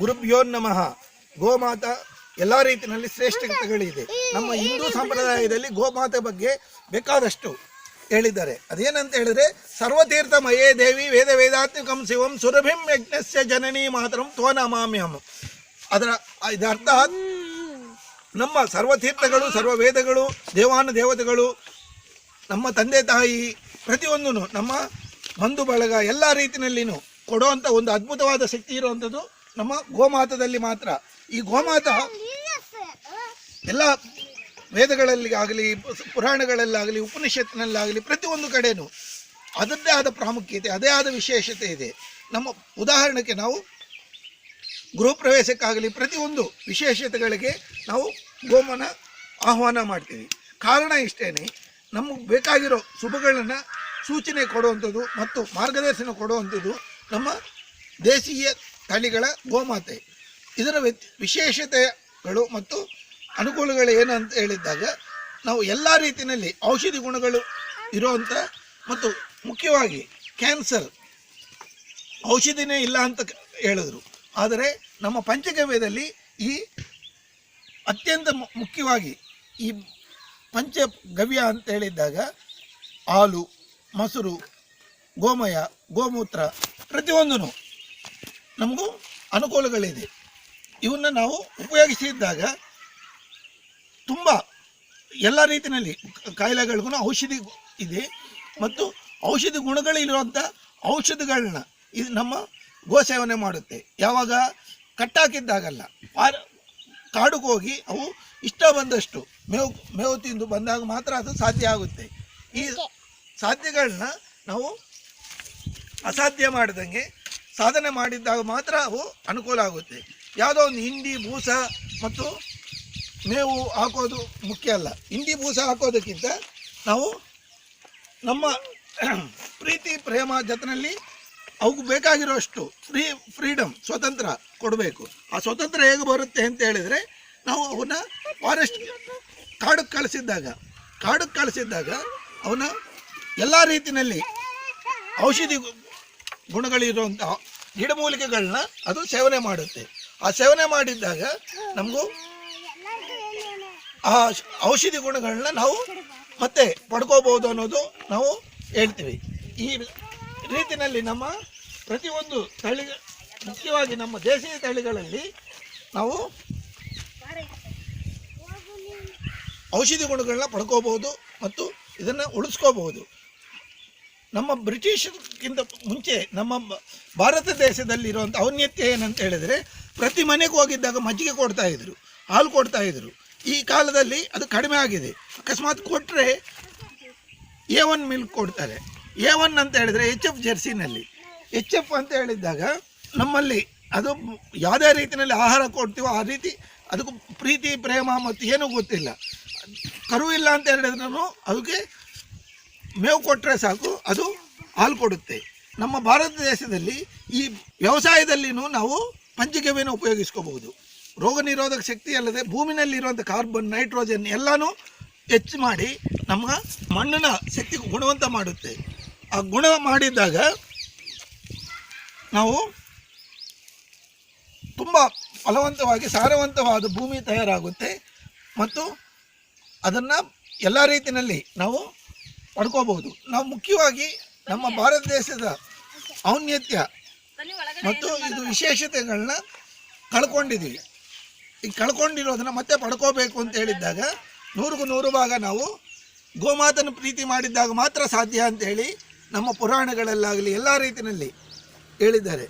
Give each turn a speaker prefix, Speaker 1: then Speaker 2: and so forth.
Speaker 1: ಗುರುಭ್ಯೋ ನಮಃ. ಗೋಮಾತಾ ಎಲ್ಲ ರೀತಿಯಲ್ಲಿ ಶ್ರೇಷ್ಠತೆಗಳಿದೆ. ನಮ್ಮ ಹಿಂದೂ ಸಂಪ್ರದಾಯದಲ್ಲಿ ಗೋಮಾತೆ ಬಗ್ಗೆ ಬೇಕಾದಷ್ಟು ಹೇಳಿದ್ದಾರೆ. ಅದೇನಂತ ಹೇಳಿದ್ರೆ, ಸರ್ವತೀರ್ಥಮಯೇ ದೇವಿ ವೇದ ವೇದಾತ್ಮಿಕಂ ಶಿವಂ ಸುರಭಿಂ ಯಜ್ಞಸ್ಯ ಜನನೀ ಮಾತರಂ ತ್ವ ನಮಾಮ್ಯಹಂ. ಇದರ್ಥ ನಮ್ಮ ಸರ್ವತೀರ್ಥಗಳು, ಸರ್ವ ವೇದಗಳು, ದೇವಾನುದೇವತೆಗಳು, ನಮ್ಮ ತಂದೆ ತಾಯಿ, ಪ್ರತಿಯೊಂದೂ ನಮ್ಮ ಬಂಧು ಬಳಗ ಎಲ್ಲ ರೀತಿಯಲ್ಲಿನೂ ಕೊಡುವಂಥ ಒಂದು ಅದ್ಭುತವಾದ ಶಕ್ತಿ ಇರುವಂಥದ್ದು ನಮ್ಮ ಗೋಮಾತದಲ್ಲಿ ಮಾತ್ರ. ಈ ಗೋಮಾತ ಎಲ್ಲ ವೇದಗಳಲ್ಲಿ ಆಗಲಿ, ಪುರಾಣಗಳಲ್ಲಾಗಲಿ, ಉಪನಿಷತ್ತಿನಲ್ಲಾಗಲಿ ಪ್ರತಿಯೊಂದು ಕಡೆಯೂ ಅದರದ್ದೇ ಆದ ಪ್ರಾಮುಖ್ಯತೆ, ಅದೇ ಆದ ವಿಶೇಷತೆ ಇದೆ. ನಮ್ಮ ಉದಾಹರಣೆಗೆ ನಾವು ಗೃಹ ಪ್ರವೇಶಕ್ಕಾಗಲಿ ಪ್ರತಿಯೊಂದು ವಿಶೇಷತೆಗಳಿಗೆ ನಾವು ಗೋಮನ ಆಹ್ವಾನ ಮಾಡ್ತೀವಿ. ಕಾರಣ ಇಷ್ಟೇ, ನಮಗೆ ಬೇಕಾಗಿರೋ ಶುಭಗಳನ್ನು ಸೂಚನೆ ಕೊಡುವಂಥದ್ದು ಮತ್ತು ಮಾರ್ಗದರ್ಶನ ಕೊಡುವಂಥದ್ದು ನಮ್ಮ ದೇಶೀಯ ತಳಿಗಳ ಗೋಮಾತೆ. ಇದರ ವಿಶೇಷತೆಗಳು ಮತ್ತು ಅನುಕೂಲಗಳು ಏನು ಅಂತ ಹೇಳಿದ್ದಾಗ, ನಾವು ಎಲ್ಲ ರೀತಿಯಲ್ಲಿ ಔಷಧಿ ಗುಣಗಳು ಇರುವಂಥ ಮತ್ತು ಮುಖ್ಯವಾಗಿ ಕ್ಯಾನ್ಸರ್ ಔಷಧಿನೇ ಇಲ್ಲ ಅಂತ ಹೇಳಿದ್ರು. ಆದರೆ ನಮ್ಮ ಪಂಚಗವ್ಯದಲ್ಲಿ ಈ ಅತ್ಯಂತ ಮುಖ್ಯವಾಗಿ ಈ ಪಂಚಗವ್ಯ ಅಂತ ಹೇಳಿದ್ದಾಗ ಹಾಲು, ಮೊಸರು, ಗೋಮಯ, ಗೋಮೂತ್ರ ಪ್ರತಿಯೊಂದೂ ನಮಗೂ ಅನುಕೂಲಗಳಿದೆ. ಇವನ್ನ ನಾವು ಉಪಯೋಗಿಸಿದಾಗ ತುಂಬ ಎಲ್ಲ ರೀತಿಯಲ್ಲಿ ಕಾಯಿಲೆಗಳಿಗೂ ಔಷಧಿ ಇದೆ ಮತ್ತು ಔಷಧಿ ಗುಣಗಳಿರುವಂಥ ಔಷಧಿಗಳನ್ನ ಇದು ನಮ್ಮ ಗೋ ಸೇವನೆ ಮಾಡುತ್ತೆ. ಯಾವಾಗ ಕಟ್ಟಾಕಿದ್ದಾಗಲ್ಲ, ಕಾಡಿಗೆ ಹೋಗಿ ಅವು ಇಷ್ಟ ಬಂದಷ್ಟು ಮೇವು ತಿಂದು ಬಂದಾಗ ಮಾತ್ರ ಅದು ಸಾಧ್ಯ ಆಗುತ್ತೆ. ಈ ಸಾಧ್ಯಗಳನ್ನ ನಾವು ಅಸಾಧ್ಯ ಮಾಡಿದಂಗೆ ಸಾಧನೆ ಮಾಡಿದ್ದಾಗ ಮಾತ್ರ ಅವು ಅನುಕೂಲ ಆಗುತ್ತೆ. ಯಾವುದೋ ಒಂದು ಹಿಂಡಿ ಬೂಸ ಮತ್ತು ಮೇವು ಹಾಕೋದು ಮುಖ್ಯ ಅಲ್ಲ. ಹಿಂಡಿ ಬೂಸ ಹಾಕೋದಕ್ಕಿಂತ ನಾವು ನಮ್ಮ ಪ್ರೀತಿ ಪ್ರೇಮ ಜೊತೆಯಲ್ಲಿ ಅವಕ್ಕೆ ಬೇಕಾಗಿರೋಷ್ಟು ಫ್ರೀಡಮ್, ಸ್ವತಂತ್ರ ಕೊಡಬೇಕು. ಆ ಸ್ವತಂತ್ರ ಹೇಗೆ ಬರುತ್ತೆ ಅಂತ ಹೇಳಿದರೆ, ನಾವು ಅವನ್ನ ಫಾರೆಸ್ಟ್ ಕಾಡಿಗೆ ಕಳಿಸಿದ್ದಾಗ ಅವನ ಎಲ್ಲ ರೀತಿಯಲ್ಲಿ ಔಷಧಿ ಗುಣಗಳಿರುವಂಥ ಗಿಡಮೂಲಿಕೆಗಳನ್ನ ಅದು ಸೇವನೆ ಮಾಡುತ್ತೆ. ಆ ಸೇವನೆ ಮಾಡಿದ್ದಾಗ ನಮಗೂ ಆ ಔಷಧಿ ಗುಣಗಳನ್ನ ನಾವು ಮತ್ತೆ ಪಡ್ಕೋಬಹುದು ಅನ್ನೋದು ನಾವು ಹೇಳ್ತೀವಿ. ಈ ರೀತಿಯಲ್ಲಿ ನಮ್ಮ ಪ್ರತಿಯೊಂದು ತಳಿ, ಮುಖ್ಯವಾಗಿ ನಮ್ಮ ದೇಶೀಯ ತಳಿಗಳಲ್ಲಿ ನಾವು ಔಷಧಿ ಗುಣಗಳನ್ನ ಪಡ್ಕೋಬಹುದು ಮತ್ತು ಇದನ್ನು ಉಳಿಸ್ಕೋಬಹುದು. ನಮ್ಮ ಬ್ರಿಟಿಷರ್ಗಿಂತ ಮುಂಚೆ ನಮ್ಮ ಭಾರತ ದೇಶದಲ್ಲಿರುವಂಥ ಔನ್ನತ್ಯ ಏನಂತ ಹೇಳಿದರೆ, ಪ್ರತಿ ಮನೆಗೆ ಹೋಗಿದ್ದಾಗ ಮಜ್ಜಿಗೆ ಕೊಡ್ತಾಯಿದ್ರು, ಹಾಲು ಕೊಡ್ತಾಯಿದ್ರು. ಈ ಕಾಲದಲ್ಲಿ ಅದು ಕಡಿಮೆ ಆಗಿದೆ. ಅಕಸ್ಮಾತ್ ಕೊಟ್ಟರೆ A1 ಮಿಲ್ಕ್ ಕೊಡ್ತಾರೆ. A1 ಅಂತ ಹೇಳಿದರೆ HF ಜರ್ಸಿನಲ್ಲಿ. HF ಅಂತ ಹೇಳಿದಾಗ ನಮ್ಮಲ್ಲಿ ಅದು ಯಾವುದೇ ರೀತಿಯಲ್ಲಿ ಆಹಾರ ಕೊಡ್ತೀವೋ ಆ ರೀತಿ ಅದಕ್ಕೂ ಪ್ರೀತಿ ಪ್ರೇಮ ಮತ್ತು ಏನೂ ಗೊತ್ತಿಲ್ಲ. ಕರು ಇಲ್ಲ ಅಂತ ಹೇಳಿದ್ರೂ ಅದಕ್ಕೆ ಮೇವು ಕೊಟ್ಟರೆ ಸಾಕು, ಅದು ಹಾಲು ಕೊಡುತ್ತೆ. ನಮ್ಮ ಭಾರತ ದೇಶದಲ್ಲಿ ಈ ವ್ಯವಸಾಯದಲ್ಲಿನೂ ನಾವು ಪಂಚಗವ್ಯನ ಉಪಯೋಗಿಸ್ಕೋಬಹುದು. ರೋಗ ನಿರೋಧಕ ಶಕ್ತಿ ಅಲ್ಲದೆ ಭೂಮಿನಲ್ಲಿರುವಂಥ ಕಾರ್ಬನ್, ನೈಟ್ರೋಜನ್ ಎಲ್ಲನೂ ಹೆಚ್ಚು ಮಾಡಿ ನಮ್ಮ ಮಣ್ಣಿನ ಶಕ್ತಿ ಗುಣವಂತ ಮಾಡುತ್ತೆ. ಆ ಗುಣ ಮಾಡಿದ್ದಾಗ ನಾವು ತುಂಬ ಫಲವಂತವಾಗಿ ಸಾರವಂತವಾದ ಭೂಮಿ ತಯಾರಾಗುತ್ತೆ ಮತ್ತು ಅದನ್ನು ಎಲ್ಲ ರೀತಿಯಲ್ಲಿ ನಾವು ಪಡ್ಕೋಬಹುದು. ನಾವು ಮುಖ್ಯವಾಗಿ ನಮ್ಮ ಭಾರತ ದೇಶದ ಔನ್ನತ್ಯ ಮತ್ತು ಇದು ವಿಶೇಷತೆಗಳನ್ನ ಕಳ್ಕೊಂಡಿದ್ದೀವಿ. ಈಗ ಕಳ್ಕೊಂಡಿರೋದನ್ನು ಮತ್ತೆ ಪಡ್ಕೋಬೇಕು ಅಂತ ಹೇಳಿದ್ದಾಗ 100ಕ್ಕೆ 100 ಭಾಗ ನಾವು ಗೋಮಾತನ ಪ್ರೀತಿ ಮಾಡಿದ್ದಾಗ ಮಾತ್ರ ಸಾಧ್ಯ ಅಂತೇಳಿ ನಮ್ಮ ಪುರಾಣಗಳಲ್ಲಾಗಲಿ ಎಲ್ಲ ರೀತಿಯಲ್ಲಿ ಹೇಳಿದ್ದಾರೆ.